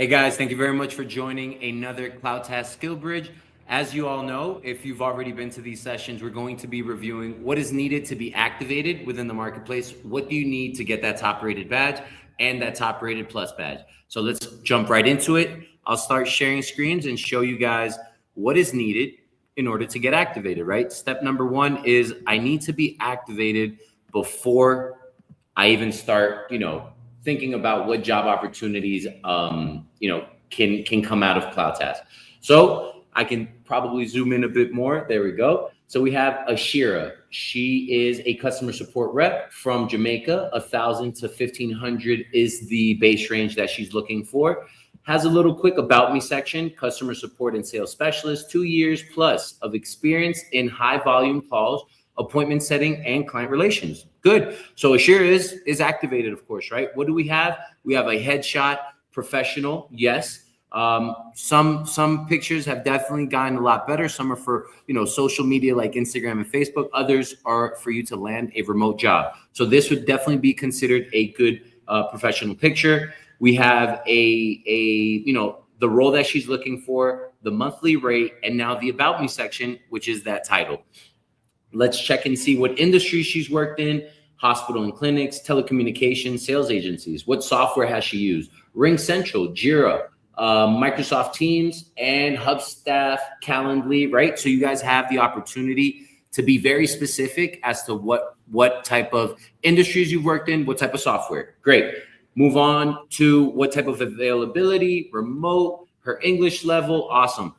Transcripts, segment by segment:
Hey guys, thank you very much for joining another CloudTask Skillbridge. As you all know, if you've already been to these sessions, we're going to be reviewing what is needed to be activated within the marketplace. What do you need to get that top rated badge and that top rated plus badge? So let's jump right into it. I'll start sharing screens and show you guys what is needed in order to get activated, right? Step number one is I need to be activated before I even start, thinking about what job opportunities, can come out of CloudTask. So I can probably zoom in a bit more. There we go. So we have Ashira. She is a customer support rep from Jamaica. 1,000 to 1,500 is the base range that she's looking for. Has a little quick about me section, customer support and sales specialist, 2 years plus of experience in high volume calls, appointment setting, and client relations. Good. So Ashira is activated, of course, right? What do we have? We have a headshot professional. Yes. Some pictures have definitely gotten a lot better. Some are for, social media like Instagram and Facebook. Others are for you to land a remote job. So this would definitely be considered a good professional picture. We have the role that she's looking for, the monthly rate, and now the about me section, which is that title. Let's check and see what industry she's worked in: hospital and clinics, telecommunications, sales agencies. What software has she used? Ring Central, Jira, Microsoft Teams, and Hubstaff, Calendly, right? So you guys have the opportunity to be very specific as to what type of industries you've worked in, what type of software. Great. Move on to what type of availability, remote, her English level. Awesome.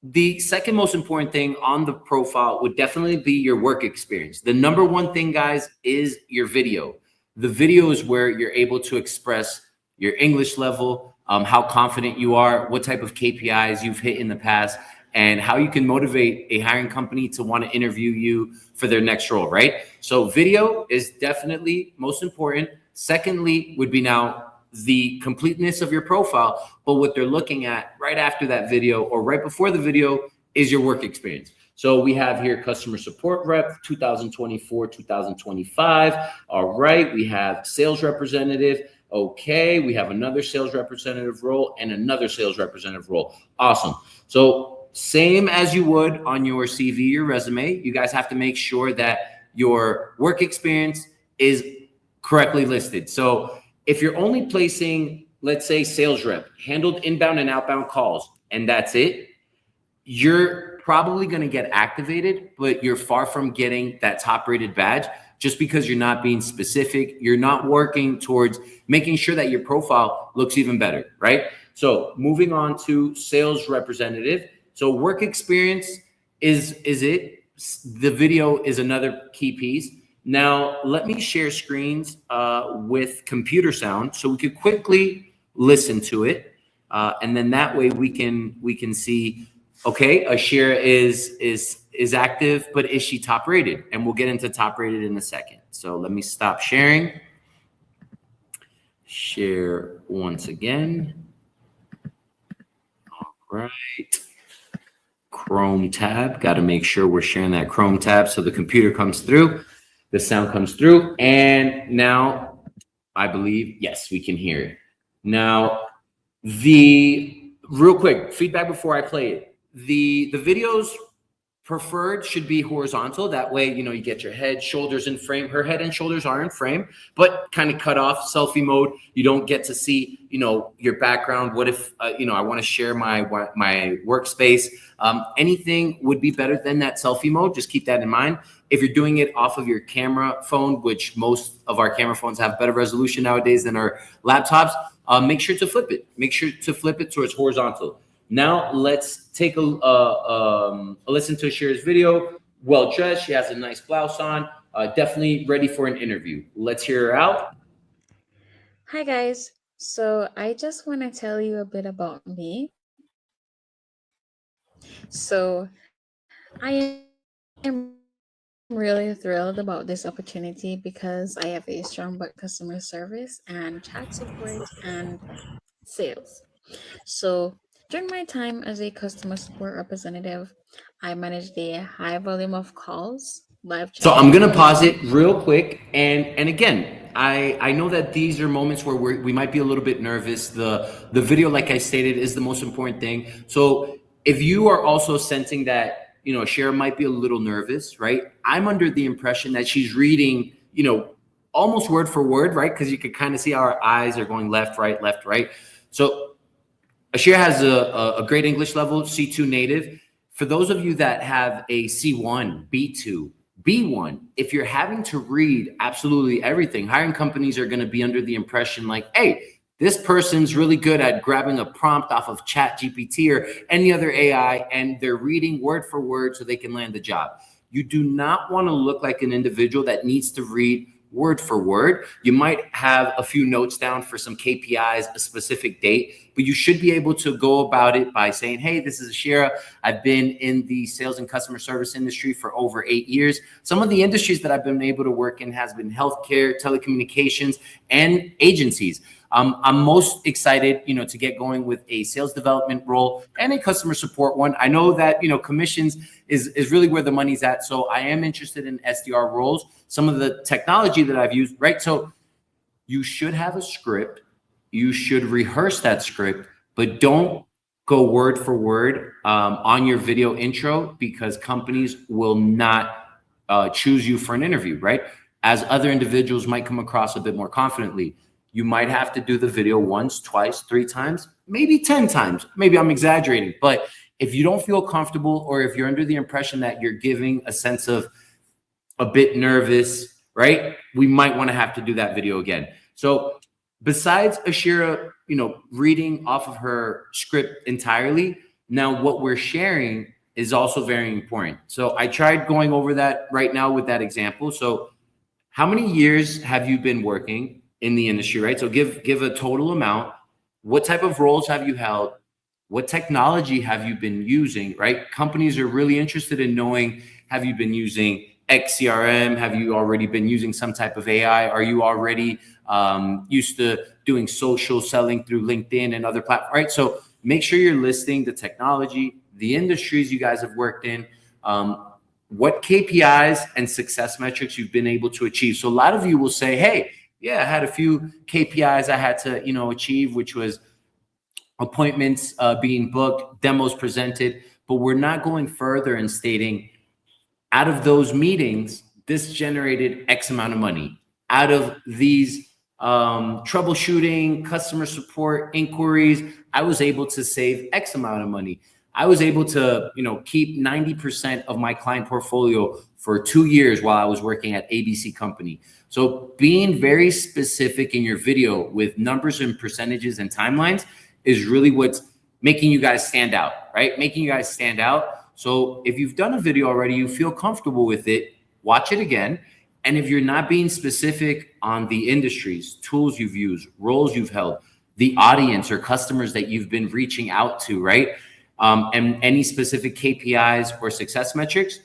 The second most important thing on the profile would definitely be your work experience. The number one thing, guys, is your video. The video is where you're able to express your English level, how confident you are, what type of KPIs you've hit in the past, and how you can motivate a hiring company to want to interview you for their next role, right? So video is definitely most important. Secondly would be now the completeness of your profile, but what they're looking at right after that video or right before the video is your work experience. So we have here customer support rep 2024, 2025. All right, we have sales representative. Okay, we have another sales representative role and another sales representative role. Awesome. So same as you would on your CV, your resume, you guys have to make sure that your work experience is correctly listed. So if you're only placing, let's say, sales rep, handled inbound and outbound calls, and that's it, you're probably going to get activated, but you're far from getting that top rated badge just because you're not being specific. You're not working towards making sure that your profile looks even better, right? So moving on to sales representative. So work experience is it. The video is another key piece. Now, let me share screens with computer sound so we could quickly listen to it. And then that way we can see, okay, Ashira is active, but is she top rated? And we'll get into top rated in a second. So let me stop sharing. Share once again. All right. Chrome tab. Got to make sure we're sharing that Chrome tab so the computer comes through. The sound comes through, and now I believe, yes, we can hear it. Now, real quick feedback before I play it. The videos preferred should be horizontal. That way, you get your head, shoulders in frame. Her head and shoulders are in frame, but kind of cut off, selfie mode. You don't get to see, your background. What if, I want to share my workspace? Anything would be better than that selfie mode. Just keep that in mind. If you're doing it off of your camera phone, which most of our camera phones have better resolution nowadays than our laptops, make sure to flip it. Make sure to flip it towards horizontal. Now let's take a listen to Ashira's video. Well dressed, she has a nice blouse on. Definitely ready for an interview. Let's hear her out. Hi guys. So I just want to tell you a bit about me. So I am really thrilled about this opportunity because I have a strong back customer service and chat support and sales. So during my time as a customer support representative, I managed a high volume of calls, live So chat I'm gonna support. pause it real quick, and again, I know that these are moments where we might be a little bit nervous. The video, like I stated, is the most important thing. So if you are also sensing that, you know, Shara might be a little nervous, right? I'm under the impression that she's reading, you know, almost word for word, right? Because you could kind of see how our eyes are going left, right. So Ashir has a great English level, C2 native. For those of you that have a C1, B2, B1, if you're having to read absolutely everything, hiring companies are going to be under the impression like, hey, this person's really good at grabbing a prompt off of Chat GPT or any other AI, and they're reading word for word so they can land the job. You do not want to look like an individual that needs to read word for word. You might have a few notes down for some KPIs, a specific date, but you should be able to go about it by saying, hey, this is Ashira. I've been in the sales and customer service industry for over 8 years. Some of the industries that I've been able to work in has been healthcare, telecommunications, and agencies. I'm most excited, you know, to get going with a sales development role and a customer support one. I know that, you know, commissions is really where the money's at. So I am interested in SDR roles, some of the technology that I've used, right? So you should have a script. You should rehearse that script, but don't go word for word on your video intro, because companies will not choose you for an interview, right? As other individuals might come across a bit more confidently. You might have to do the video once, twice, 3 times, maybe 10 times. Maybe I'm exaggerating, but if you don't feel comfortable, or if you're under the impression that you're giving a sense of a bit nervous, right? We might want to have to do that video again. So besides Ashira, you know, reading off of her script entirely, now what we're sharing is also very important. So I tried going over that right now with that example. So how many years have you been working in the industry, right? So give a total amount. What type of roles have you held? What technology have you been using, right? Companies are really interested in knowing, have you been using XCRM? Have you already been using some type of AI? Are you already used to doing social selling through LinkedIn and other platforms, right? So make sure you're listing the technology, the industries you guys have worked in, what KPIs and success metrics you've been able to achieve. So a lot of you will say, hey, yeah, I had a few KPIs I had to, you know, achieve, which was appointments being booked, demos presented, but we're not going further and stating, out of those meetings, this generated X amount of money. Out of these troubleshooting, customer support inquiries, I was able to save X amount of money. I was able to, you know, keep 90% of my client portfolio for 2 years while I was working at ABC company. So being very specific in your video with numbers and percentages and timelines is really what's making you guys stand out, right? Making you guys stand out. So if you've done a video already, you feel comfortable with it, watch it again. And if you're not being specific on the industries, tools you've used, roles you've held, the audience or customers that you've been reaching out to, right? And any specific KPIs or success metrics,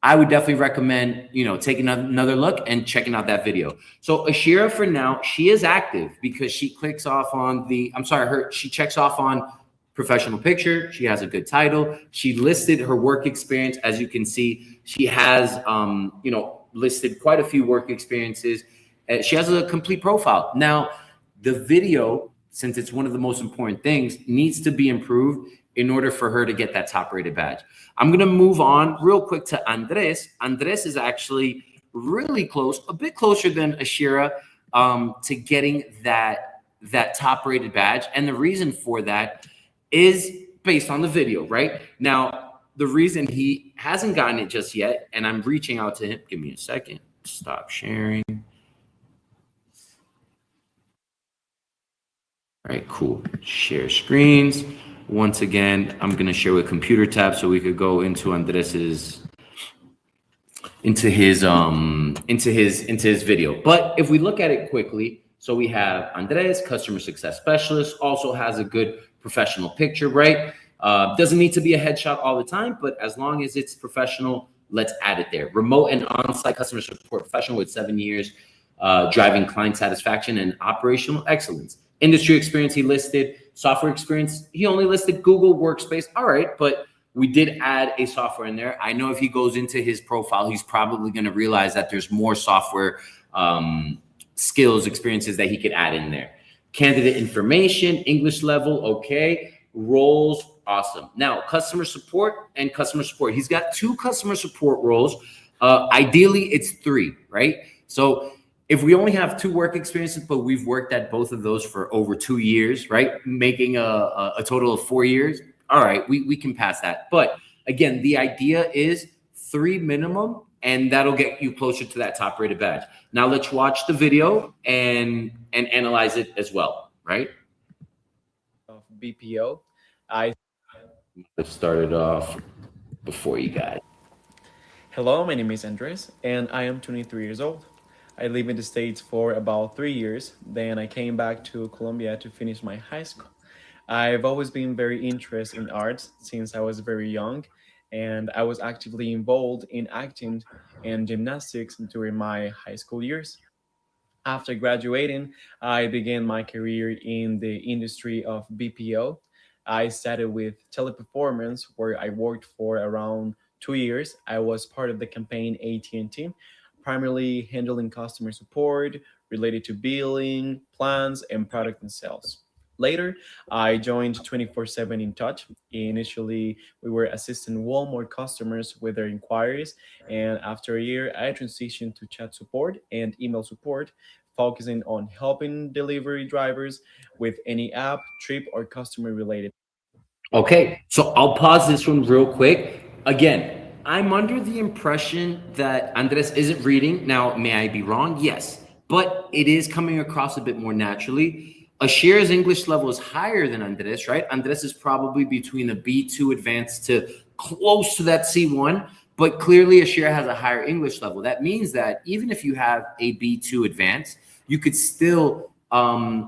I would definitely recommend, you know, taking another look and checking out that video. So Ashira, for now, she is active because she clicks off on she checks off on professional picture. She has a good title. She listed her work experience. As you can see, she has, you know, listed quite a few work experiences. She has a complete profile. Now, the video, since it's one of the most important things, needs to be improved in order for her to get that top rated badge. I'm going to move on real quick to Andres. Andres is actually really close, a bit closer than Ashira, to getting that top rated badge. And the reason for that is based on the video, right? Now, the reason he hasn't gotten it just yet, and I'm reaching out to him, give me a second, stop sharing. All right, cool. Share screens. Once again, I'm going to share a computer tab so we could go into Andres's into his video. But if we look at it quickly, so we have Andres, customer success specialist, also has a good professional picture, right? Doesn't need to be a headshot all the time, but as long as it's professional, let's add it there. Remote and on-site customer support professional with 7 years, driving client satisfaction and operational excellence. Industry experience, he listed. Software experience, he only listed Google Workspace. All right, but we did add a software in there. I know if he goes into his profile, he's probably going to realize that there's more software skills, experiences that he could add in there. Candidate information, English level, okay. Roles, awesome. Now, customer support and customer support. He's got 2 customer support roles. Ideally, it's 3, right? So if we only have 2 work experiences, but we've worked at both of those for over 2 years, right? Making a total of 4 years. All right, we can pass that. But again, the idea is 3 minimum, and that'll get you closer to that top rated badge. Now let's watch the video and analyze it as well, right? Of BPO. Let's start it off before you guys. Hello, my name is Andres, and I am 23 years old. I live in the States for about 3 years. Then I came back to Colombia to finish my high school. I've always been very interested in arts since I was very young, and I was actively involved in acting and gymnastics during my high school years. After graduating, I began my career in the industry of BPO. I started with teleperformance, where I worked for around 2 years. I was part of the campaign AT&T, primarily handling customer support related to billing, plans, and product and sales. Later, I joined 24/7 In Touch. Initially, we were assisting Walmart customers with their inquiries, and after a year, I transitioned to chat support and email support, focusing on helping delivery drivers with any app, trip, or customer related. Okay, so I'll pause this one real quick. Again, I'm under the impression that Andres isn't reading. Now, may I be wrong? Yes, but it is coming across a bit more naturally. Ashir's English level is higher than Andres, right? Andres is probably between a B2 advanced to close to that C1, but clearly Ashir has a higher English level. That means that even if you have a B2 advanced, you could still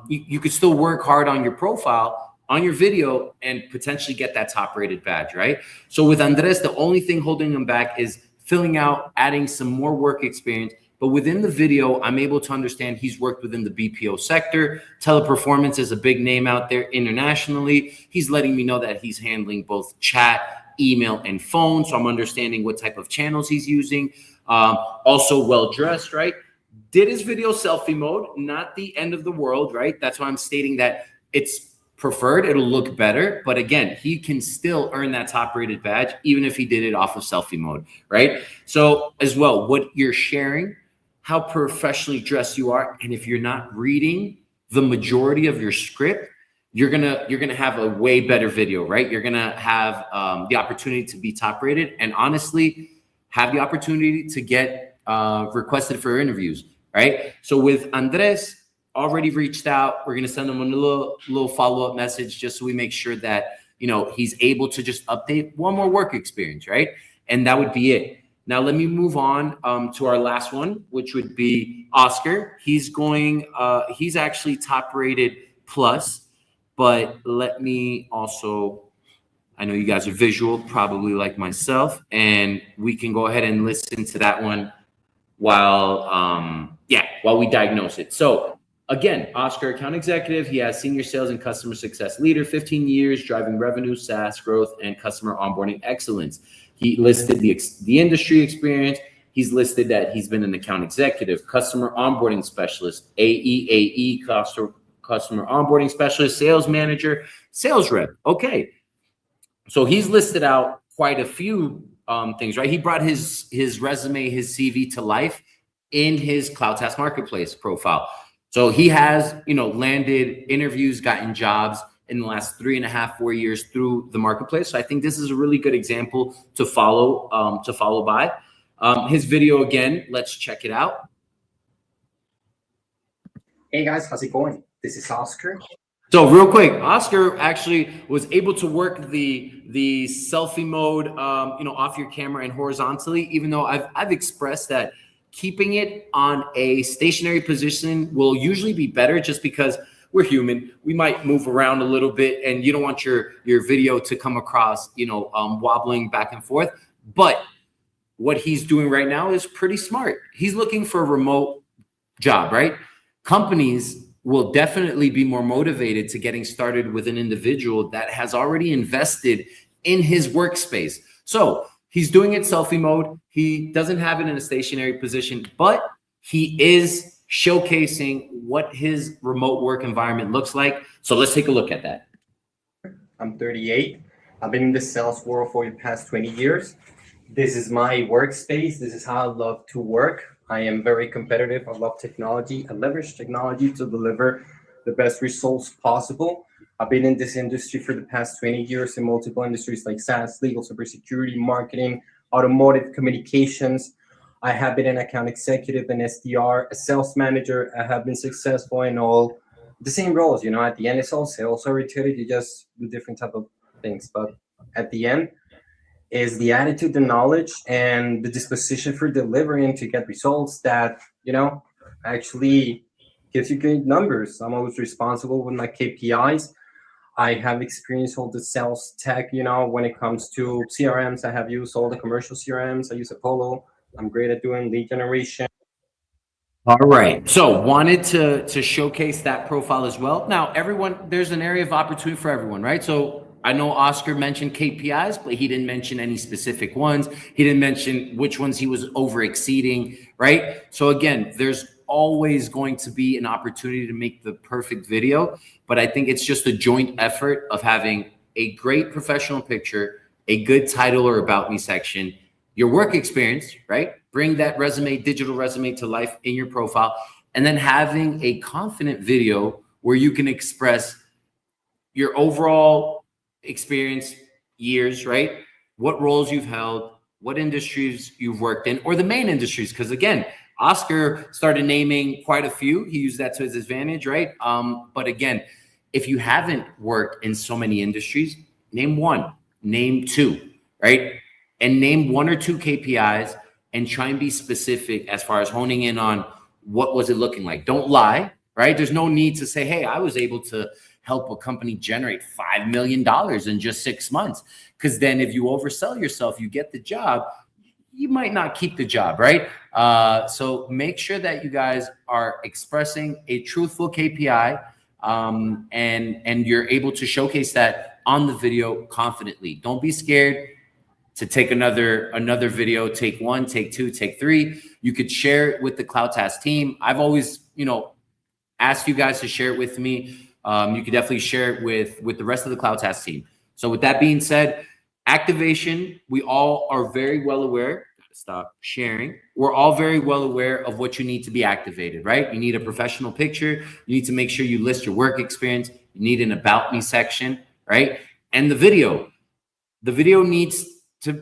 you could still work hard on your profile, on your video, and potentially get that top rated badge, right? So with Andres, the only thing holding him back is filling out, adding some more work experience. But within the video, I'm able to understand he's worked within the BPO sector. Teleperformance is a big name out there internationally. He's letting me know that he's handling both chat, email, and phone. So I'm understanding what type of channels he's using. Also well-dressed, right? Did his video selfie mode, not the end of the world, right? That's why I'm stating that it's preferred. It'll look better. But again, he can still earn that top rated badge, even if he did it off of selfie mode, right? So as well, what you're sharing, how professionally dressed you are. And if you're not reading the majority of your script, you're gonna have a way better video, right? You're gonna have the opportunity to be top rated, and honestly, have the opportunity to get requested for interviews, right? So with Andres, already reached out. We're gonna send him a little follow-up message just so we make sure that he's able to just update one more work experience, right? And that would be it. Now let me move on to our last one, which would be Oscar. He's actually top rated plus, but let me also, I know you guys are visual, probably like myself, and we can go ahead and listen to that one while we diagnose it. So again, Oscar, account executive. He has senior sales and customer success leader, 15 years driving revenue, SaaS growth, and customer onboarding excellence. He listed the industry experience. He's listed that he's been an account executive, customer onboarding specialist, AEAE, customer onboarding specialist, sales manager, sales rep. Okay, so he's listed out quite a few things, right? He brought his resume, his CV to life in his CloudTask Marketplace profile. So he has, landed interviews, gotten jobs in the last 3.5, 4 years through the marketplace. So I think this is a really good example to follow by. His video again, let's check it out. Hey guys, how's it going? This is Oscar. So real quick, Oscar actually was able to work the selfie mode, off your camera and horizontally, even though I've expressed that keeping it on a stationary position will usually be better, just because we're human. We might move around a little bit, and you don't want your video to come across, wobbling back and forth. But what he's doing right now is pretty smart. He's looking for a remote job, right? Companies will definitely be more motivated to getting started with an individual that has already invested in his workspace. So he's doing it selfie mode. He doesn't have it in a stationary position, but he is showcasing what his remote work environment looks like. So let's take a look at that. I'm 38. I've been in the sales world for the past 20 years. This is my workspace. This is how I love to work. I am very competitive. I love technology. I leverage technology to deliver the best results possible. I've been in this industry for the past 20 years in multiple industries like SaaS, legal, cybersecurity, marketing, automotive, communications. I have been an account executive, an SDR, a sales manager. I have been successful in all the same roles. You know, at the end, it's all sales oriented. You just do different type of things. But at the end is the attitude, the knowledge, and the disposition for delivering to get results that, you know, actually gives you great numbers. I'm always responsible with my KPIs. I have experience all the sales tech, you know, when it comes to CRMs. I have used all the commercial CRMs. I use Apollo. I'm great at doing lead generation. All right. So wanted to showcase that profile as well. Now, everyone, there's an area of opportunity for everyone, right? So I know Oscar mentioned KPIs, but he didn't mention any specific ones. He didn't mention which ones he was over exceeding, right? So again, there's always going to be an opportunity to make the perfect video, but I think it's just a joint effort of having a great professional picture, a good title or about me section, your work experience, right? Bring that resume, digital resume to life in your profile, and then having a confident video where you can express your overall experience, years, right? What roles you've held, what industries you've worked in, or the main industries. Because again, Oscar started naming quite a few. He used that to his advantage, right? But again, if you haven't worked in so many industries, name one, name two, right? And name one or two KPIs and try and be specific as far as honing in on what was it looking like. Don't lie, right? There's no need to say, hey, I was able to help a company generate $5 million in just 6 months. Because then if you oversell yourself, you get the job, you might not keep the job, right? So make sure that you guys are expressing a truthful KPI and you're able to showcase that on the video confidently. Don't be scared to take another video, take one, take two, take three. You could share it with the CloudTask team. I've always, asked you guys to share it with me. You could definitely share it with the rest of the CloudTask team. So with that being said, activation, we all are very well aware. Stop sharing. We're all very well aware of what you need to be activated, right? You need a professional picture. You need to make sure you list your work experience. You need an about me section, right? And the video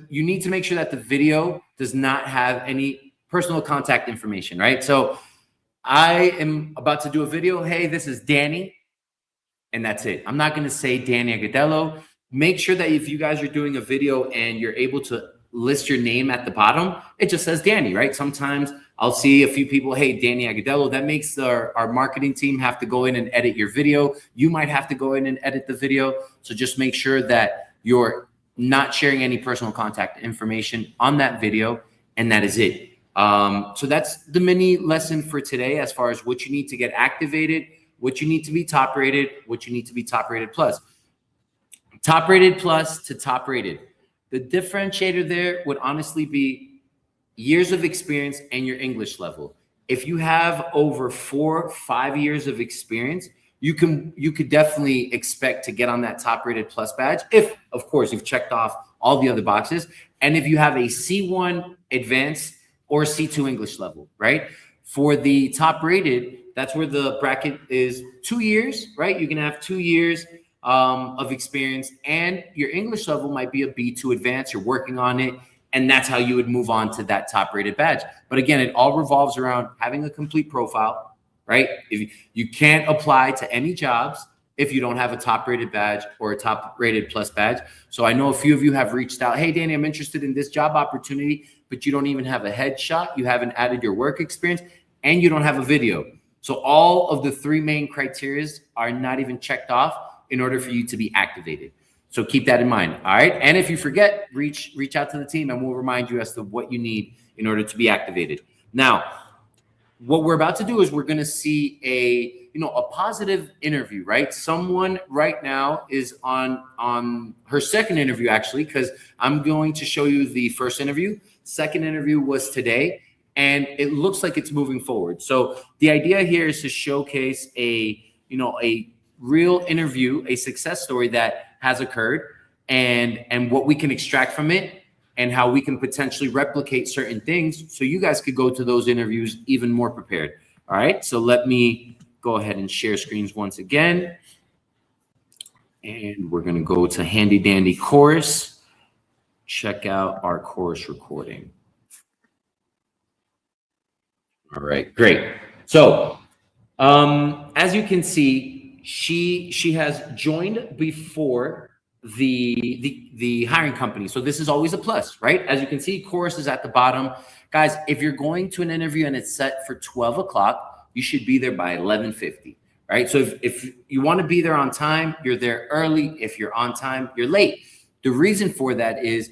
you need to make sure that the video does not have any personal contact information, right? So I am about to do a video. Hey, this is Danny. And that's it. I'm not going to say Daniel Agudelo. Make sure that if you guys are doing a video and you're able to list your name at the bottom, it just says Danny, right? Sometimes I'll see a few people, hey, Danny Agudelo. That makes our marketing team have to go in and edit your video. You might have to go in and edit the video. So just make sure that you're not sharing any personal contact information on that video. And that is it. So that's the mini lesson for today as far as what you need to get activated, what you need to be top rated, what you need to be top rated plus. Top rated plus to top rated. The differentiator there would honestly be years of experience and your English level. If you have over 4 or 5 years of experience, you could definitely expect to get on that top rated plus badge. If, of course, you've checked off all the other boxes. And if you have a C1 advanced or C2 English level, right? For the top rated, that's where the bracket is 2 years, right? You can have 2 years of experience and your English level might be a B2 advanced. You're working on it. And that's how you would move on to that top rated badge. But again, it all revolves around having a complete profile, right? If you can't apply to any jobs if you don't have a top rated badge or a top rated plus badge. So I know a few of you have reached out. Hey, Danny, I'm interested in this job opportunity, but you don't even have a headshot. You haven't added your work experience and you don't have a video. So all of the 3 main criteria are not even checked off in order for you to be activated. So keep that in mind. All right. And if you forget, reach out to the team and we'll remind you as to what you need in order to be activated. Now, what we're about to do is we're going to see a positive interview, right? Someone right now is on her second interview, actually, because I'm going to show you the first interview. Second interview was today. and it looks like it's moving forward. So the idea here is to showcase a real interview, a success story that has occurred, and what we can extract from it, and how we can potentially replicate certain things so you guys could go to those interviews even more prepared. All right, so let me go ahead and share screens once again. And we're going to go to handy dandy course. Check out our course recording. All right, great. So as you can see, she has joined before the hiring company. So this is always a plus, right? As you can see, course is at the bottom. Guys, if you're going to an interview and it's set for 12 o'clock, you should be there by 11:50. Right. So if you want to be there on time, you're there early. If you're on time, you're late. The reason for that is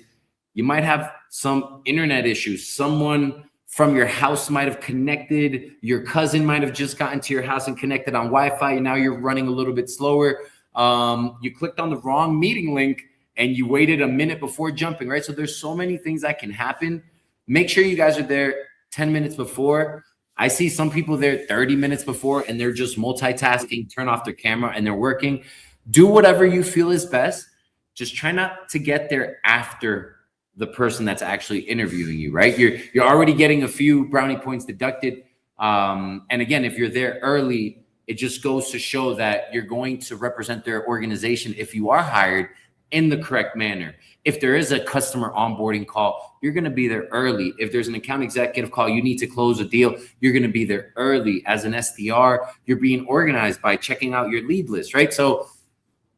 you might have some internet issues. Someone from your house might have connected. Your cousin might have just gotten to your house and connected on Wi-Fi. And now you're running a little bit slower. You clicked on the wrong meeting link and you waited a minute before jumping. Right. So there's so many things that can happen. Make sure you guys are there 10 minutes before. I see some people there 30 minutes before and they're just multitasking, turn off their camera and they're working. Do whatever you feel is best. Just try not to get there after the person that's actually interviewing you, right? You're already getting a few brownie points deducted. And again, if you're there early, it just goes to show that you're going to represent their organization if you are hired in the correct manner. If there is a customer onboarding call, you're going to be there early. If there's an account executive call, you need to close a deal, you're going to be there early. As an SDR, you're being organized by checking out your lead list, right? So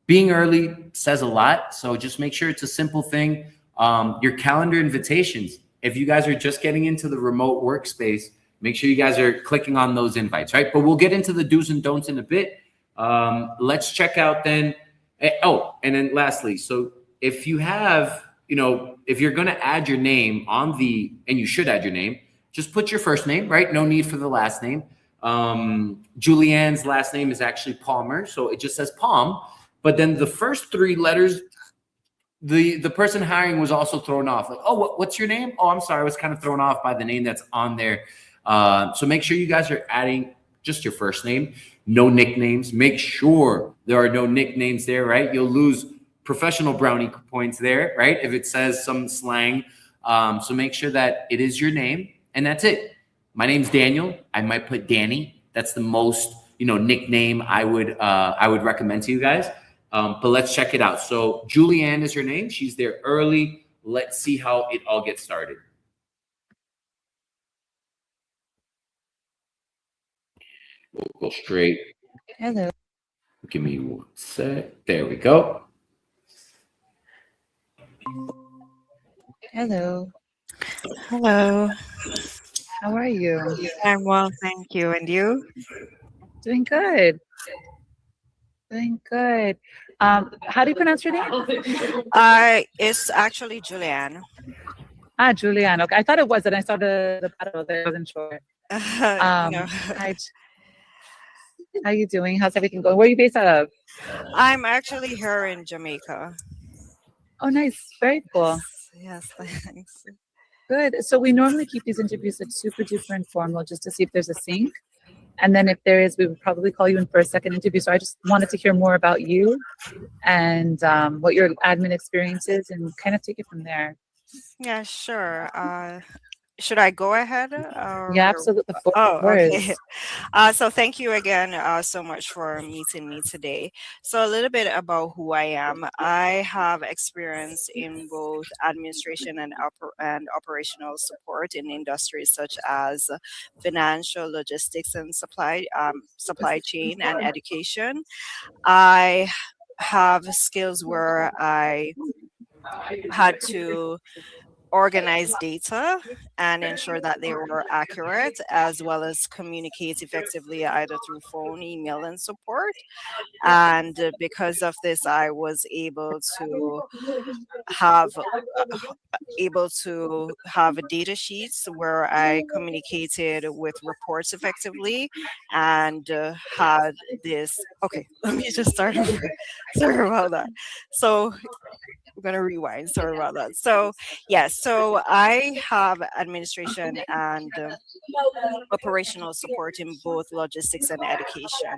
being early says a lot. So just make sure it's a simple thing. Your calendar invitations. If you guys are just getting into the remote workspace, make sure you guys are clicking on those invites, right? But we'll get into the do's and don'ts in a bit. Let's check out then. Oh, and then lastly, so if you have, if you're going to add your name on and you should add your name, just put your first name, right? No need for the last name. Julianne's last name is actually Palmer, so it just says Palm. But then the first three letters, the person hiring was also thrown off. Like, oh, what's your name? Oh, I'm sorry, I was kind of thrown off by the name that's on there. So make sure you guys are adding just your first name, no nicknames. Make sure there are no nicknames there, right? You'll lose professional brownie points there, right? If it says some slang. So make sure that it is your name and that's it. My name's Daniel. I might put Danny. That's the most, nickname I would recommend to you guys. But let's check it out. So Julianne is her name. She's there early. Let's see how it all gets started. We'll go straight. Hello. Give me 1 sec. There we go. Hello. Hello. How are you? I'm well, thank you. And you? Doing good. Doing good. How do you pronounce your name? It's actually Julianne. Julianne. Okay, I thought it was, and I saw the bottom there. I wasn't sure. No. Hi. How you doing? How's everything going? Where are you based out of? I'm actually here in Jamaica. Oh, nice. Very cool. Yes, thanks. Good. So we normally keep these interviews like super duper informal just to see if there's a sync. And then if there is, we would probably call you in for a second interview. So I just wanted to hear more about you and what your admin experience is and kind of take it from there. Yeah, sure. Should I go ahead? Yeah, absolutely. Oh, okay. So thank you again so much for meeting me today. So a little bit about who I am. I have experience in both administration and operational support in industries such as financial, logistics, and supply chain and education. I have skills where I had to organize data and ensure that they were accurate, as well as communicate effectively either through phone, email, and support. And because of this, I was able to have data sheets where I communicated with reports effectively and had this. Okay, let me just start over. Sorry about that. So I'm going to rewind. Sorry about that. So yes, So I have administration and operational support in both logistics and education.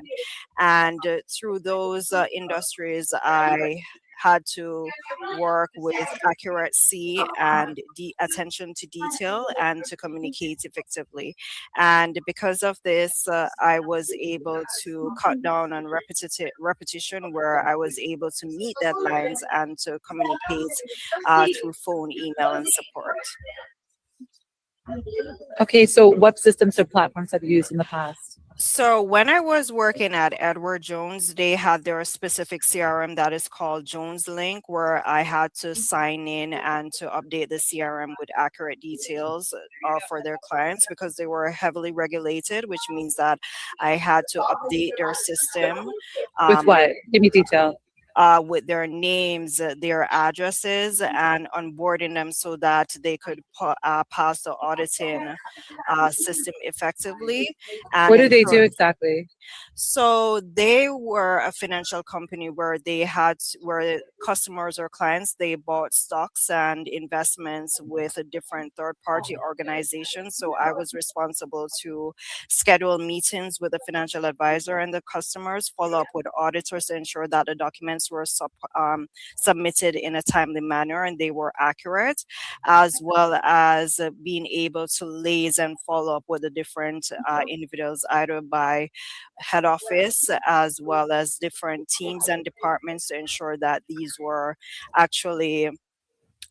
And through those industries, I had to work with accuracy and attention to detail and to communicate effectively. And because of this, I was able to cut down on repetition, where I was able to meet deadlines and to communicate through phone, email, and support. Okay, so what systems or platforms have you used in the past? So when I was working at Edward Jones, they had their specific CRM that is called Jones Link, where I had to sign in and to update the CRM with accurate details for their clients, because they were heavily regulated, which means that I had to update their system. With what? Give me detail. With their names, their addresses, and onboarding them so that they could pass the auditing system effectively. And What do they do exactly? so they were a financial company where where customers or clients, they bought stocks and investments with a different third-party organizations. So I was responsible to schedule meetings with the financial advisor and the customers, follow up with auditors to ensure that the documents were submitted in a timely manner and they were accurate, as well as being able to liaise and follow up with the different individuals, either by head office as well as different teams and departments, to ensure that these were actually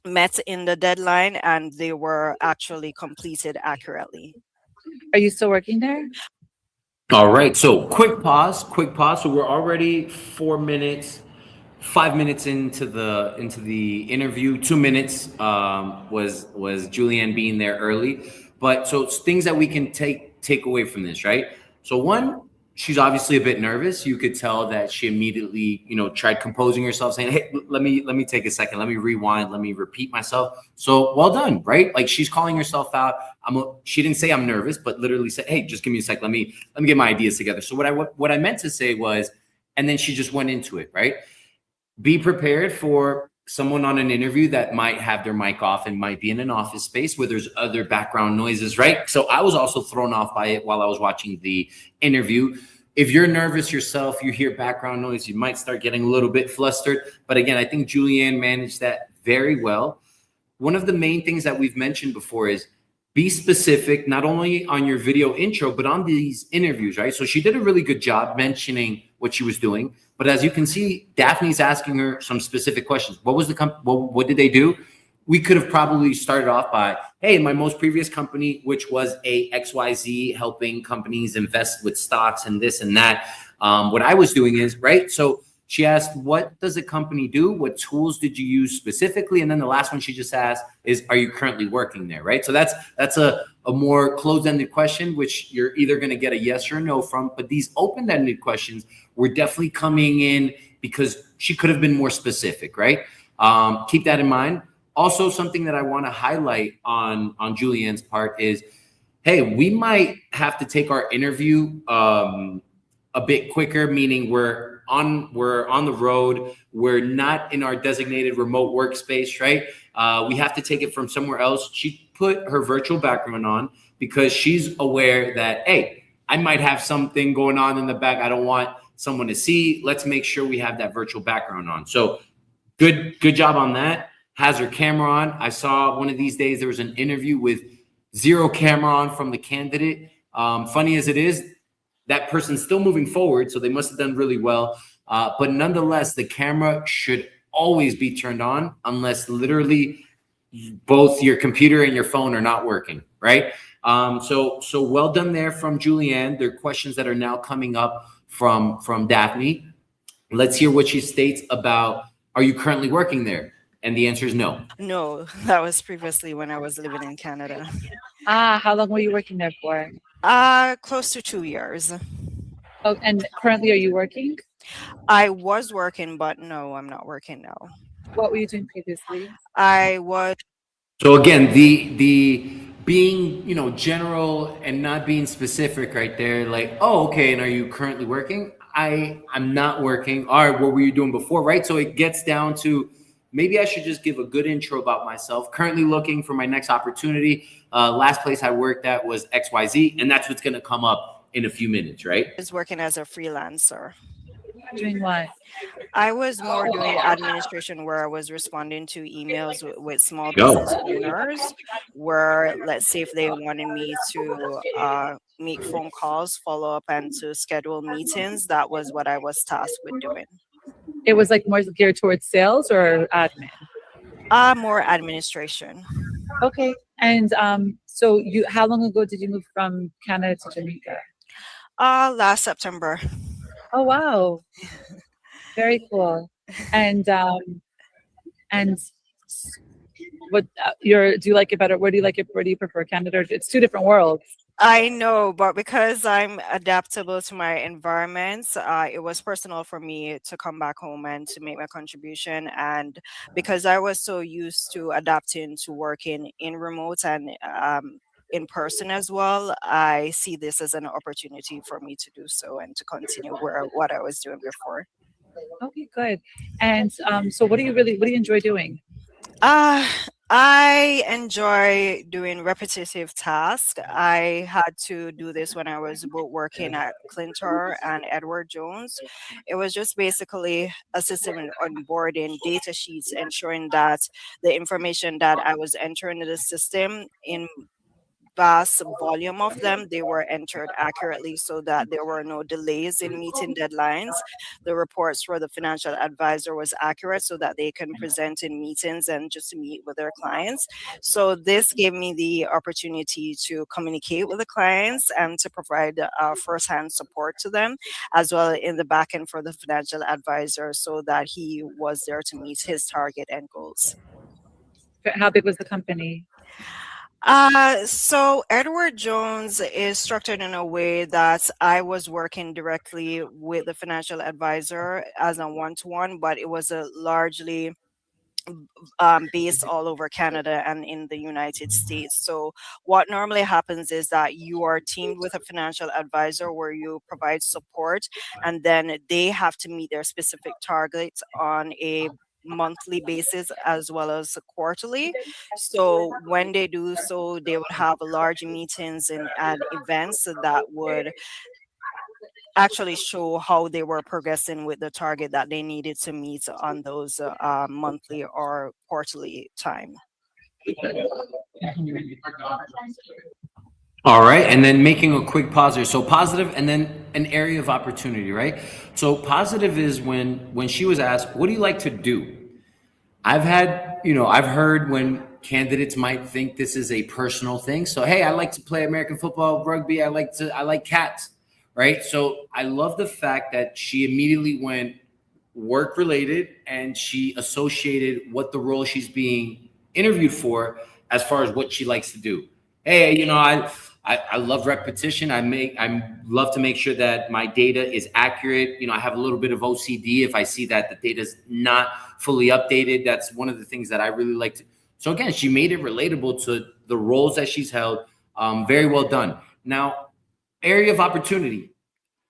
met in the deadline and they were actually completed accurately. Are you still working there? All right, so quick pause, quick pause. So we're already 4 minutes, 5 minutes into the interview. 2 minutes was Julianne being there early, but so it's things that we can take away from this, right? So one, she's obviously a bit nervous. You could tell that she immediately, tried composing herself, saying, "Hey, let me take a second. Let me rewind. Let me repeat myself." So well done, right? Like, she's calling herself out. She didn't say I'm nervous, but literally said, "Hey, just give me a sec. Let me get my ideas together." So what I meant to say was, and then she just went into it, right? Be prepared for someone on an interview that might have their mic off and might be in an office space where there's other background noises, right? So I was also thrown off by it while I was watching the interview. If you're nervous yourself, you hear background noise, you might start getting a little bit flustered. But again, I think Julianne managed that very well. One of the main things that we've mentioned before is be specific, not only on your video intro, but on these interviews, right? So she did a really good job mentioning what she was doing. But as you can see, Daphne's asking her some specific questions. What was what did they do? We could have probably started off by, "Hey, my most previous company, which was a XYZ, helping companies invest with stocks and this and that. What I was doing is," right? So she asked, "What does the company do? What tools did you use specifically?" And then the last one she just asked is, "Are you currently working there?" Right? So that's a more closed-ended question, which you're either going to get a yes or no from. But these open-ended questions were definitely coming in because she could have been more specific, right? Keep that in mind. Also, something that I want to highlight on Julianne's part is, hey, we might have to take our interview a bit quicker, meaning we're on the road, we're not in our designated remote workspace, right? We have to take it from somewhere else. She put her virtual background on because she's aware that, hey, I might have something going on in the back I don't want someone to see. Let's make sure we have that virtual background on. So good job on that. Has her camera on. I saw one of these days there was an interview with zero camera on from the candidate. Funny as it is, that person's still moving forward, so they must have done really well. But nonetheless, the camera should always be turned on unless literally both your computer and your phone are not working, right? So well done there from Julianne. There are questions that are now coming up from Daphne. Let's hear what she states about, are you currently working there? And the answer is no. No, that was previously when I was living in Canada. How long were you working there for? Close to 2 years. Oh, and currently are you working? I was working, but no, I'm not working now. What were you doing previously? I was. So again, the being, general and not being specific right there, like, oh, okay, and are you currently working? I'm not working. All right, what were you doing before, right? So it gets down to maybe I should just give a good intro about myself. Currently looking for my next opportunity. Last place I worked at was XYZ, and that's what's going to come up in a few minutes, right? I was working as a freelancer. Doing what? I was more doing administration where I was responding to emails with small Go. business owners, where let's say if they wanted me to make phone calls, follow up, and to schedule meetings, that was what I was tasked with doing. It was like more geared towards sales or admin. More administration. Okay. And so how long ago did you move from Canada to Jamaica? Last September. Oh wow. Very cool. And what do you like it better? Where do you like it? Where do you prefer, Canada? It's two different worlds. I know, but because I'm adaptable to my environments, it was personal for me to come back home and to make my contribution. And because I was so used to adapting to working in remote and in person as well, I see this as an opportunity for me to do so and to continue what I was doing before. Okay, good. And so what do you enjoy doing? I enjoy doing repetitive tasks. I had to do this when I was both working at Clintor and Edward Jones. It was just basically assisting in onboarding data sheets, ensuring that the information that I was entering in the system in vast volume of them, they were entered accurately so that there were no delays in meeting deadlines. The reports for the financial advisor was accurate so that they can present in meetings and just meet with their clients. So this gave me the opportunity to communicate with the clients and to provide firsthand support to them, as well in the back end for the financial advisor so that he was there to meet his target and goals. How big was the company? So Edward Jones is structured in a way that I was working directly with the financial advisor as a one-to-one, but it was a largely based all over Canada and in the United States. So what normally happens is that you are teamed with a financial advisor where you provide support, and then they have to meet their specific targets on a monthly basis as well as quarterly. So when they do so, they would have large meetings and events that would actually show how they were progressing with the target that they needed to meet on those monthly or quarterly time. All right, and then making a quick pause here. So positive, and then an area of opportunity, right? So positive is when she was asked, "What do you like to do?" I've heard when candidates might think this is a personal thing. So hey, I like to play American football, rugby. I like cats, right? So I love the fact that she immediately went work related and she associated what the role she's being interviewed for as far as what she likes to do. Hey, I love repetition. I love to make sure that my data is accurate. I have a little bit of OCD if I see that the data is not fully updated. That's one of the things that I really like to. So again, she made it relatable to the roles that she's held. Very well done. Now, area of opportunity.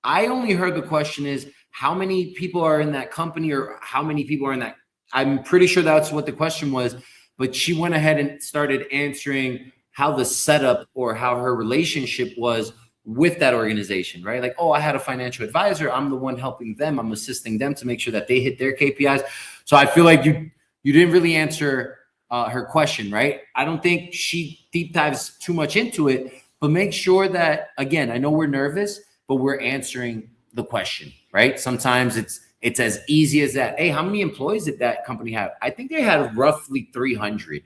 I only heard the question is how many people are in that company or how many people are in that. I'm pretty sure that's what the question was, but she went ahead and started answering how the setup or how her relationship was with that organization, right? Like, oh, I had a financial advisor. I'm the one helping them. I'm assisting them to make sure that they hit their KPIs. So I feel like you didn't really answer her question, right? I don't think she deep dives too much into it, but make sure that, again, I know we're nervous, but we're answering the question, right? Sometimes it's as easy as that. Hey, how many employees did that company have? I think they had roughly 300.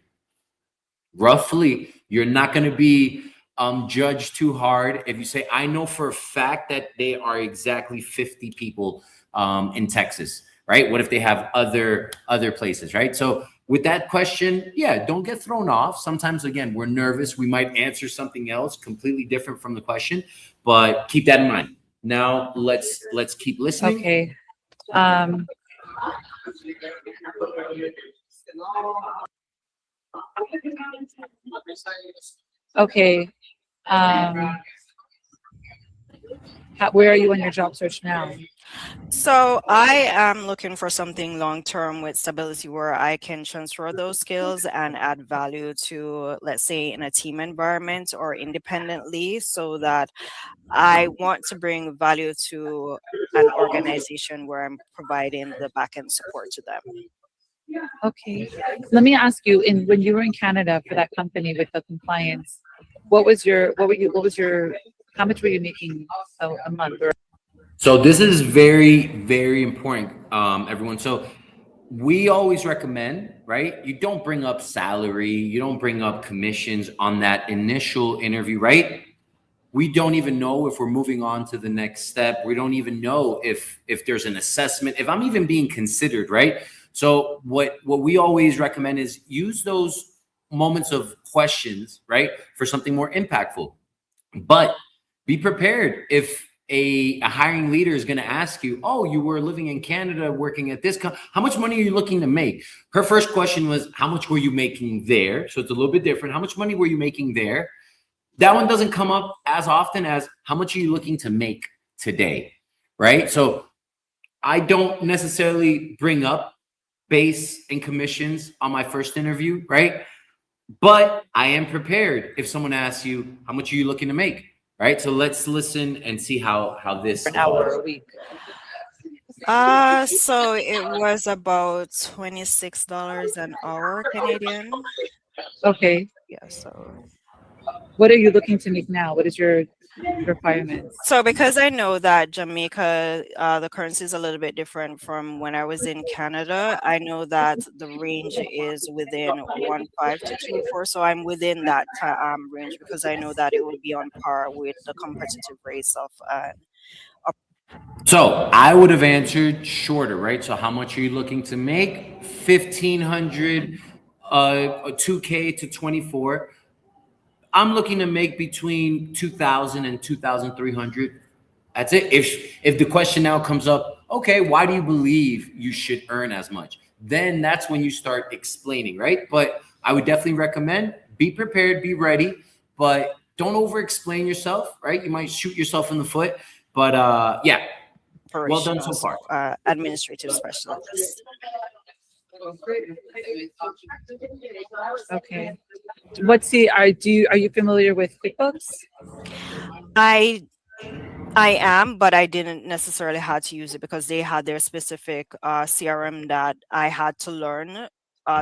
Roughly, you're not going to be judged too hard if you say, I know for a fact that they are exactly 50 people in Texas, right? What if they have other places, right? So with that question, yeah, don't get thrown off. Sometimes, again, we're nervous. We might answer something else completely different from the question, but keep that in mind. Now let's keep listening. Okay. Okay. Where are you on your job search now? So I am looking for something long term with stability where I can transfer those skills and add value to, let's say, in a team environment or independently, so that I want to bring value to an organization where I'm providing the back end support to them. Okay. Let me ask you, in when you were in Canada for that company with the compliance, what was your, how much were you making a month? Or So this is very, very important, everyone. So we always recommend, right? You don't bring up salary, you don't bring up commissions on that initial interview, right? We don't even know if we're moving on to the next step. We don't even know if there's an assessment, if I'm even being considered, right? So what we always recommend is use those moments of questions, right, for something more impactful. But be prepared if a hiring leader is going to ask you, oh, you were living in Canada working at this how much money are you looking to make? Her first question was, how much were you making there? So it's a little bit different. How much money were you making there? That one doesn't come up as often as how much are you looking to make today, right? So I don't necessarily bring up base and commissions on my first interview, right? But I am prepared if someone asks you, how much are you looking to make? Right. So let's listen and see how this an hour evolves. a week? So it was about $26 an hour Canadian. Okay. Yeah, so What are you looking to make now? What is your requirements? so because I know that Jamaica, the currency is a little bit different from when I was in Canada. I know that the range is within 1.5 to 2.4, so I'm within that range because I know that it will be on par with the competitive rates of. So I would have answered shorter, right? So how much are you looking to make? 1,500, 2K to 24. I'm looking to make between 2,000 and 2,300. That's it. If the question now comes up, okay, why do you believe you should earn as much? Then that's when you start explaining, right? But I would definitely recommend be prepared, be ready, but don't over explain yourself, right? You might shoot yourself in the foot. But yeah, well done so far. Administrative specialist. Okay. What's the are you familiar with QuickBooks? I am, but I didn't necessarily had to use it because they had their specific CRM that I had to learn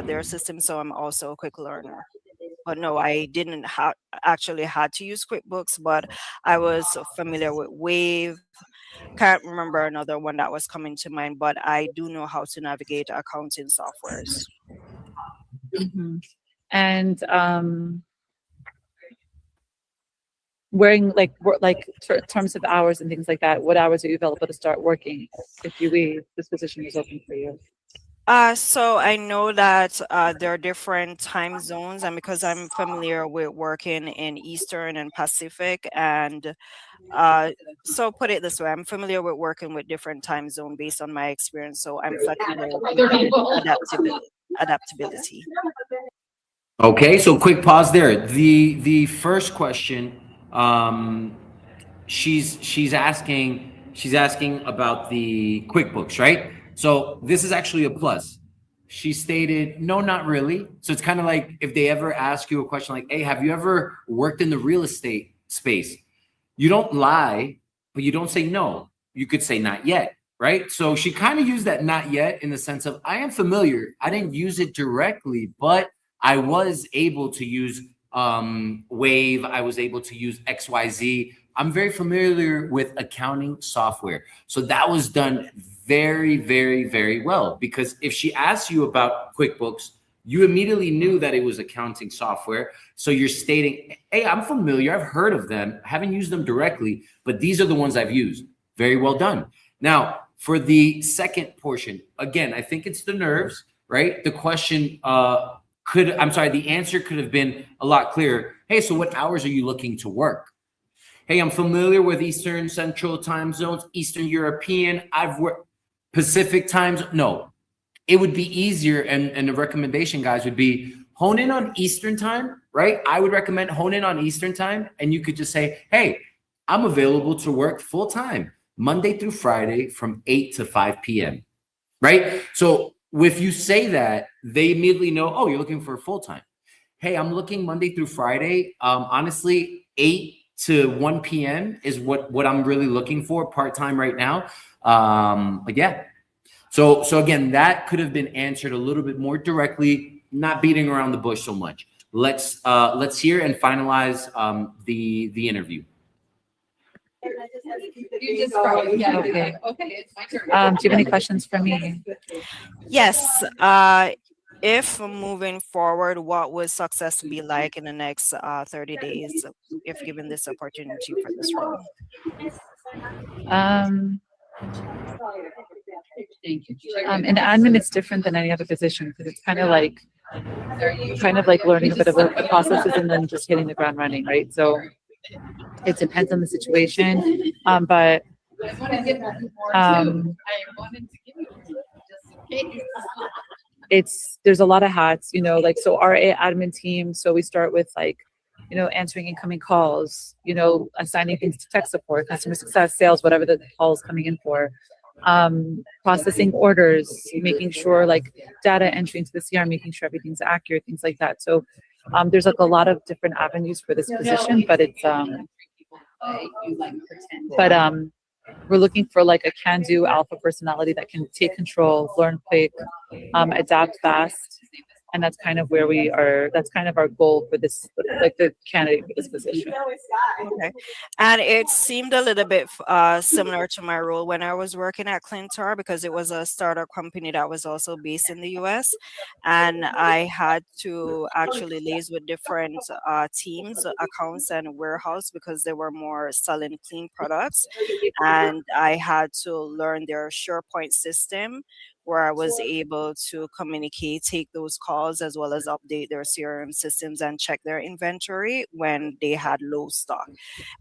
their system. So I'm also a quick learner. But no, I didn't actually had to use QuickBooks, but I was familiar with Wave. Can't remember another one that was coming to mind, but I do know how to navigate accounting softwares. Mhm. And wearing terms of hours and things like that, what hours are you available to start working if you leave this position is open for you? So I know that there are different time zones, and because I'm familiar with working in Eastern and Pacific, and so put it this way, I'm familiar with working with different time zone based on my experience. So I'm flexible with adaptability. Okay, so quick pause there. The first question, she's asking about the QuickBooks, right? So this is actually a plus. She stated, no, not really. So it's kind of like if they ever ask you a question like, hey, have you ever worked in the real estate space? You don't lie, but you don't say no. You could say not yet, right? So she kind of used that not yet in the sense of I am familiar. I didn't use it directly, but I was able to use Wave. I was able to use XYZ. I'm very familiar with accounting software. So that was done very, very, very well because if she asks you about QuickBooks, you immediately knew that it was accounting software. So you're stating, hey, I'm familiar. I've heard of them. I haven't used them directly, but these are the ones I've used. Very well done. Now, for the second portion, again, I think it's the nerves, right? The question the answer could have been a lot clearer. Hey, so what hours are you looking to work? Hey, I'm familiar with Eastern Central time zones, Eastern European. I've worked Pacific times. No, it would be easier. And the recommendation, guys, would be hone in on Eastern time, right? I would recommend hone in on Eastern time. And you could just say, hey, I'm available to work full time. Monday through Friday from 8 to 5 p.m. Right? So if you say that, they immediately know, oh, you're looking for full time. Hey, I'm looking Monday through Friday. Honestly, 8 to 1 p.m. is what I'm really looking for part time right now. But yeah. So again, that could have been answered a little bit more directly, not beating around the bush so much. Let's hear and finalize the interview. Okay. Do you have any questions for me? Yes. If moving forward, what would success be like in the next 30 days if given this opportunity for this role? In admin, it's different than any other position because it's kind of like learning a bit about the processes and then just hitting the ground running, right? So it depends on the situation, but there's a lot of hats, you know, like, so our admin team, so we start with like, you know, answering incoming calls, you know, assigning things to tech support, customer success, sales, whatever the call is coming in for, processing orders, making sure like data entry into the CRM, making sure everything's accurate, things like that. So there's like a lot of different avenues for this position, but it's we're looking for like a can-do alpha personality that can take control, learn quick, adapt fast. And that's kind of where we are. That's kind of our goal for this, like the candidate for this position. Okay. And it seemed a little bit similar to my role when I was working at Clintar, because it was a startup company that was also based in the US. And I had to actually liaise with different teams, accounts and warehouse, because they were more selling clean products. And I had to learn their SharePoint system, where I was able to communicate, take those calls, as well as update their CRM systems and check their inventory when they had low stock.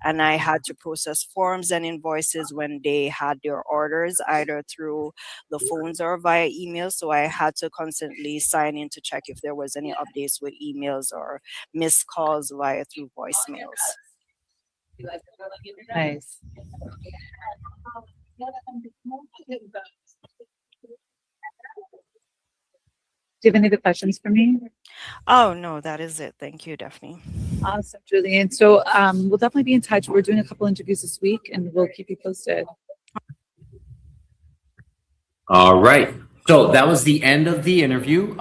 And I had to process forms and invoices when they had their orders, either through the phones or via email. So I had to constantly sign in to check if there was any updates with emails or missed calls through voicemails. Nice. Do you have any other questions for me? Oh, no, that is it. Thank you, Daphne. Awesome, Julian. So we'll definitely be in touch. We're doing a couple interviews this week and we'll keep you posted. All right. So that was the end of the interview.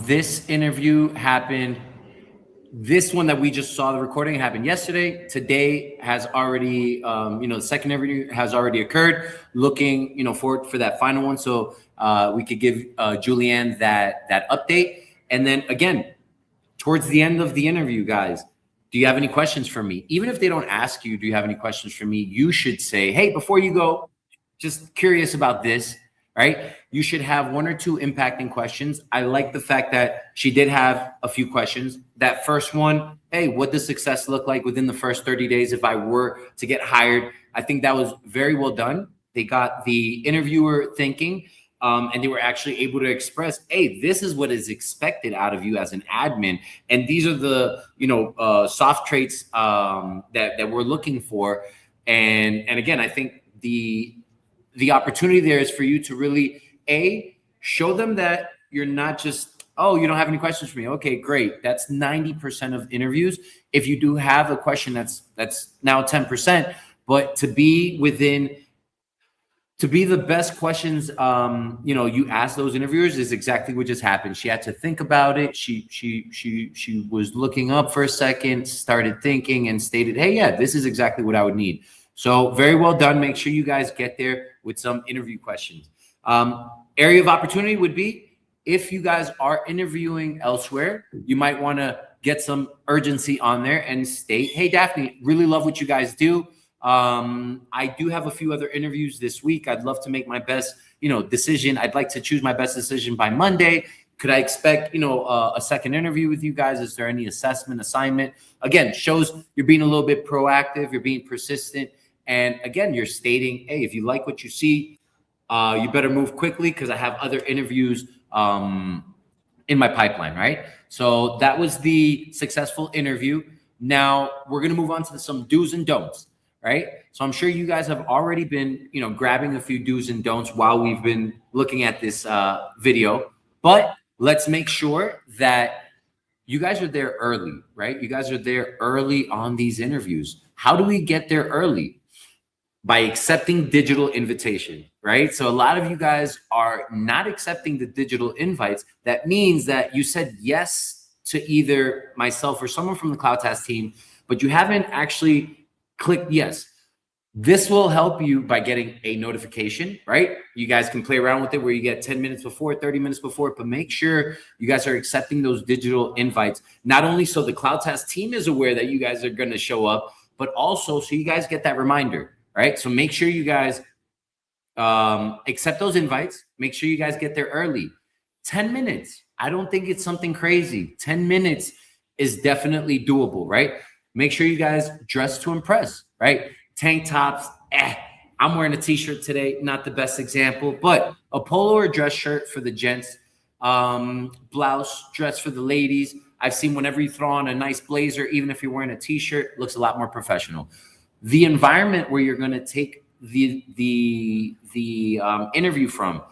This interview happened. This one that we just saw the recording happened yesterday. Today has already, the second interview has already occurred. Looking, forward for that final one, so we could give Julianne that update. And then again, towards the end of the interview, guys, do you have any questions for me? Even if they don't ask you, do you have any questions for me? You should say, hey, before you go, just curious about this. Right? You should have one or two impacting questions. I like the fact that she did have a few questions. That first one, hey, what does success look like within the first 30 days if I were to get hired? I think that was very well done. They got the interviewer thinking, and they were actually able to express, hey, this is what is expected out of you as an admin. And these are the, soft traits that we're looking for. And again, I think the opportunity there is for you to really, show them that you're not just, oh, you don't have any questions for me. Okay, great. That's 90% of interviews. If you do have a question, that's now 10%. But to be the best questions, you ask those interviewers is exactly what just happened. She had to think about it. She was looking up for a second, started thinking, and stated, hey, yeah, this is exactly what I would need. So very well done. Make sure you guys get there with some interview questions. Area of opportunity would be if you guys are interviewing elsewhere, you might want to get some urgency on there and state, hey, Daphne, really love what you guys do. I do have a few other interviews this week. I'd love to make my best, decision. I'd like to choose my best decision by Monday. Could I expect, a second interview with you guys? Is there any assignment? Again, shows you're being a little bit proactive. You're being persistent. And again, you're stating, hey, if you like what you see, you better move quickly because I have other interviews in my pipeline, right? So that was the successful interview. Now we're going to move on to some do's and don'ts, right? So I'm sure you guys have already been, grabbing a few do's and don'ts while we've been looking at this video. But let's make sure that you guys are there early, right? You guys are there early on these interviews. How do we get there early? By accepting digital invitation, right? So a lot of you guys are not accepting the digital invites. That means that you said yes to either myself or someone from the CloudTask team, but you haven't actually clicked yes. This will help you by getting a notification, right? You guys can play around with it where you get 10 minutes before, 30 minutes before, but make sure you guys are accepting those digital invites, not only so the CloudTask team is aware that you guys are going to show up, but also so you guys get that reminder, right? So make sure you guys accept those invites. Make sure you guys get there early. 10 minutes. I don't think it's something crazy. 10 minutes is definitely doable, right? Make sure you guys dress to impress, right? Tank tops, I'm wearing a t-shirt today, not the best example, but a polo or dress shirt for the gents, blouse, dress for the ladies. I've seen whenever you throw on a nice blazer, even if you're wearing a t-shirt, looks a lot more professional. The environment where you're going to take the interview from,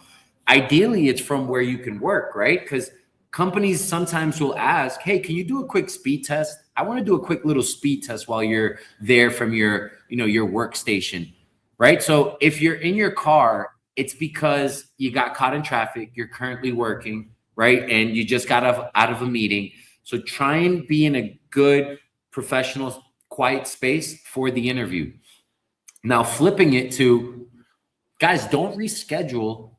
ideally it's from where you can work, right? Because companies sometimes will ask, hey, can you do a quick speed test? I want to do a quick little speed test while you're there from your workstation, right? So if you're in your car, it's because you got caught in traffic, you're currently working, right? And you just got out of a meeting. So try and be in a good, professional, quiet space for the interview. Now, flipping it to, guys, don't reschedule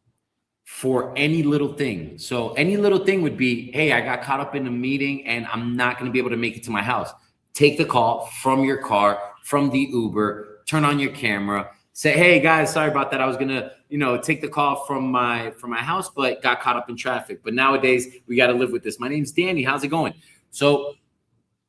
for any little thing. So any little thing would be, hey, I got caught up in a meeting and I'm not going to be able to make it to my house. Take the call from your car, from the Uber, turn on your camera, say, hey guys, sorry about that. I was going to, take the call from my house, but got caught up in traffic. But nowadays we got to live with this. My name's Danny. How's it going? So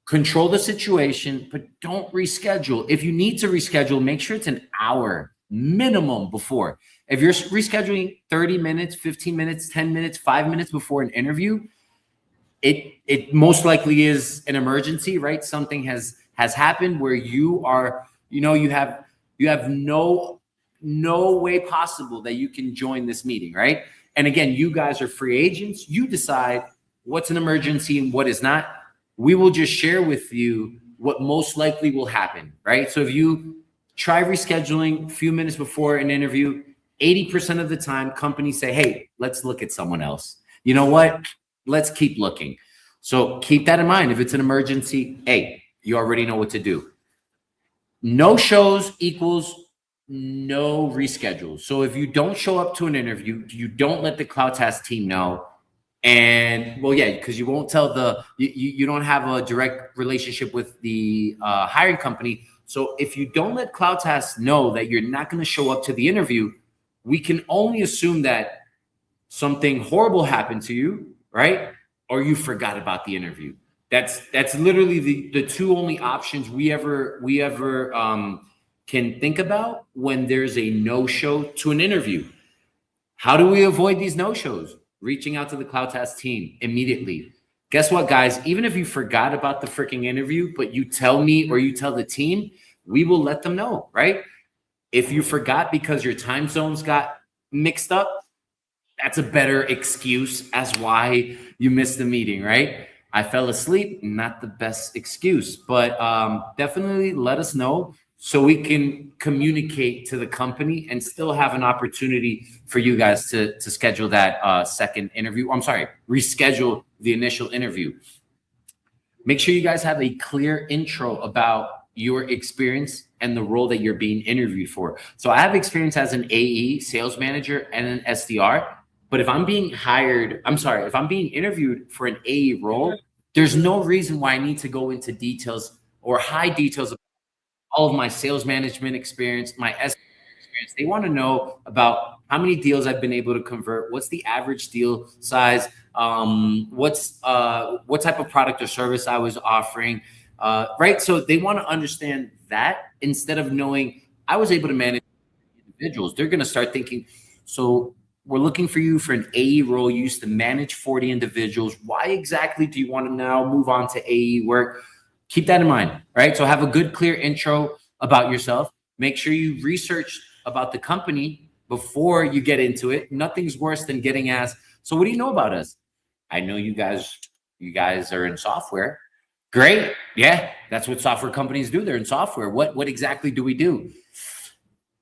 control the situation, but don't reschedule. If you need to reschedule, make sure it's an hour minimum before. If you're rescheduling 30 minutes, 15 minutes, 10 minutes, 5 minutes before an interview, it most likely is an emergency, right? Something has happened where you are, you have no way possible that you can join this meeting, right? And again, you guys are free agents. You decide what's an emergency and what is not. We will just share with you what most likely will happen, right? So if you try rescheduling a few minutes before an interview, 80% of the time, companies say, hey, let's look at someone else. You know what? Let's keep looking. So keep that in mind. If it's an emergency, hey, you already know what to do. No shows equals no reschedules. So if you don't show up to an interview, you don't let the CloudTask team know. And well, yeah, because you won't tell you don't have a direct relationship with the hiring company. So if you don't let CloudTask know that you're not going to show up to the interview, we can only assume that something horrible happened to you, right? Or you forgot about the interview. That's literally the two only options we ever can think about when there's a no-show to an interview. How do we avoid these no-shows? Reaching out to the CloudTask team immediately. Guess what, guys? Even if you forgot about the freaking interview, but you tell me or you tell the team, we will let them know, right? If you forgot because your time zones got mixed up, that's a better excuse as why you missed the meeting, right? I fell asleep, not the best excuse, but definitely let us know so we can communicate to the company and still have an opportunity for you guys to schedule that second interview. I'm sorry, reschedule the initial interview. Make sure you guys have a clear intro about your experience and the role that you're being interviewed for. So I have experience as an AE, sales manager, and an SDR. But if I'm being if I'm being interviewed for an AE role, there's no reason why I need to go into details or high details of all of my sales management experience, my SDR experience. They want to know about how many deals I've been able to convert, what's the average deal size, what type of product or service I was offering, right? So they want to understand that instead of knowing I was able to manage individuals. They're going to start thinking, so we're looking for you for an AE role. You used to manage 40 individuals. Why exactly do you want to now move on to AE work? Keep that in mind, right? So have a good, clear intro. about yourself. Make sure you research about the company before you get into it. Nothing's worse than getting asked, so what do you know about us? I know you guys are in software. Great. Yeah, that's what software companies do. They're in software. What exactly do we do?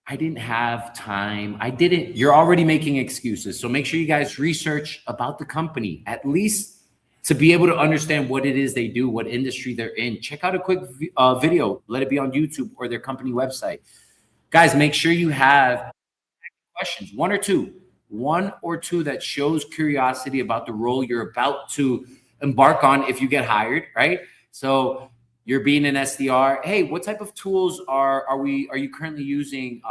I didn't have time. I didn't. You're already making excuses. So make sure you guys research about the company, at least to be able to understand what it is they do, what industry they're in. Check out a quick video. Let it be on YouTube or their company website. Guys, make sure you have questions, one or two that shows curiosity about the role you're about to embark on if you get hired, right? So you're being an SDR. Hey, what type of tools are you currently using?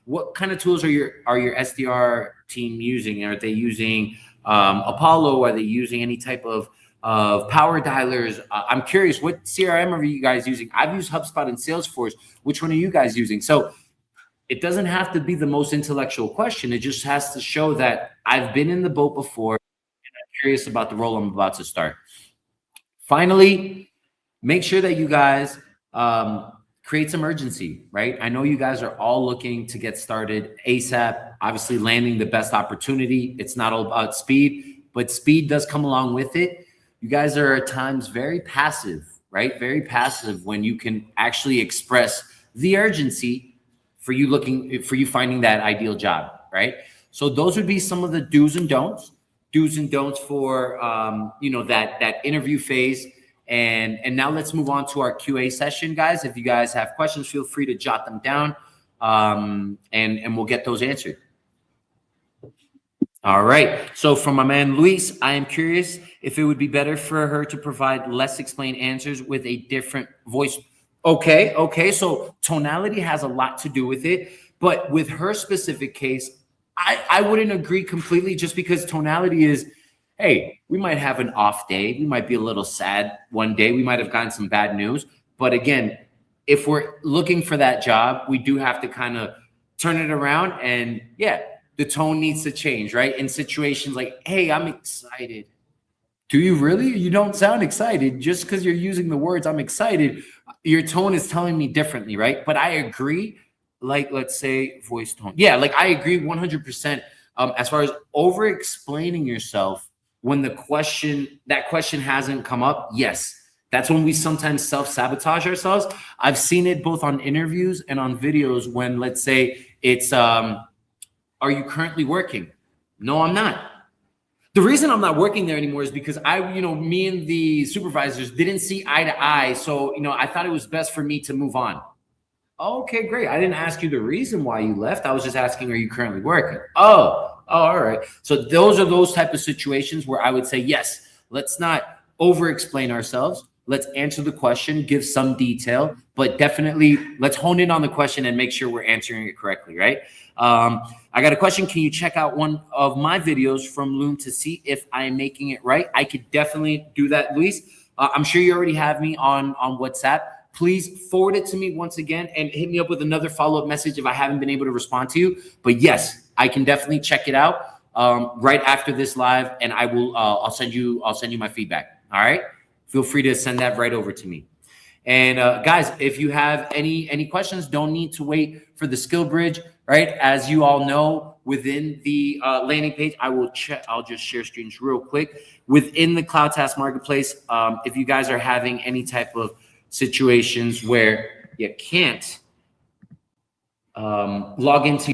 What kind of tools are your SDR team using? Are they using Apollo? Are they using any type of power dialers? I'm curious, what CRM are you guys using? I've used HubSpot and Salesforce. Which one are you guys using? So it doesn't have to be the most intellectual question. It just has to show that I've been in the boat before and I'm curious about the role I'm about to start. Finally, make sure that you guys create some urgency, right? I know you guys are all looking to get started ASAP, obviously landing the best opportunity. It's not all about speed, but speed does come along with it. You guys are at times very passive, right? Very passive when you can actually express the urgency for you finding that ideal job, right? So those would be some of the do's and don'ts for that interview phase. And now let's move on to our QA session, guys. If you guys have questions, feel free to jot them down, and we'll get those answered. All right. So from my man Luis, I am curious if it would be better for her to provide less explained answers with a different voice. Okay. So tonality has a lot to do with it, but with her specific case, I wouldn't agree completely, just because tonality is, hey, we might have an off day. We might be a little sad one day. We might have gotten some bad news. But again, if we're looking for that job, we do have to kind of turn it around. And yeah, the tone needs to change, right? In situations like, hey, I'm excited. Do you really? You don't sound excited. Just because you're using the words, I'm excited, your tone is telling me differently, right? But I agree, like, let's say voice tone. Yeah, like I agree 100%. As far as over explaining yourself when that question hasn't come up, yes, that's when we sometimes self-sabotage ourselves. I've seen it both on interviews and on videos when, let's say it's, are you currently working? No, I'm not. The reason I'm not working there anymore is because me and the supervisors didn't see eye to eye. So, I thought it was best for me to move on. Okay, great. I didn't ask you the reason why you left. I was just asking, are you currently working? Oh, all right. So those are those type of situations where I would say, yes, let's not over explain ourselves. Let's answer the question, give some detail, but definitely let's hone in on the question and make sure we're answering it correctly, right? I got a question. Can you check out one of my videos from Loom to see if I'm making it right? I could definitely do that, Luis. I'm sure you already have me on WhatsApp. Please forward it to me once again and hit me up with another follow-up message if I haven't been able to respond to you. But yes, I can definitely check it out right after this live, and I will. I'll send you my feedback. All right. Feel free to send that right over to me. And guys, if you have any questions, don't need to wait for the Skillbridge, right? As you all know, within the landing page, I'll just share screens real quick. Within the CloudTask Marketplace, if you guys are having any type of situations where you can't log into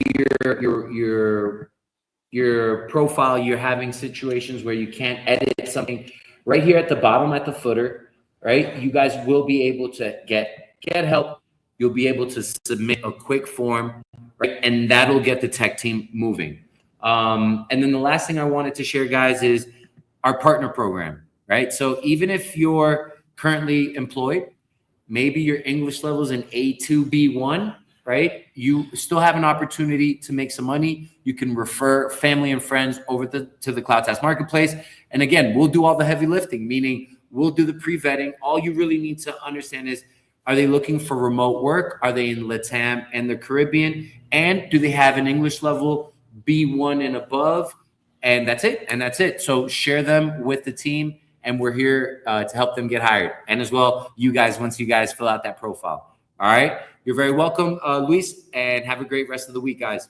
your profile, you're having situations where you can't edit something, right here at the bottom at the footer, right? You guys will be able to get help. You'll be able to submit a quick form, right? And that'll get the tech team moving. And then the last thing I wanted to share, guys, is our partner program, right? So even if you're currently employed, maybe your English level is an A2, B1, right? You still have an opportunity to make some money. You can refer family and friends over to the CloudTask Marketplace. And again, we'll do all the heavy lifting, meaning we'll do the pre-vetting. All you really need to understand is, are they looking for remote work? Are they in LATAM and the Caribbean? And do they have an English level B1 and above? And that's it. So share them with the team, and we're here to help them get hired. And as well, you guys, once you guys fill out that profile. All right. You're very welcome, Luis, and have a great rest of the week, guys.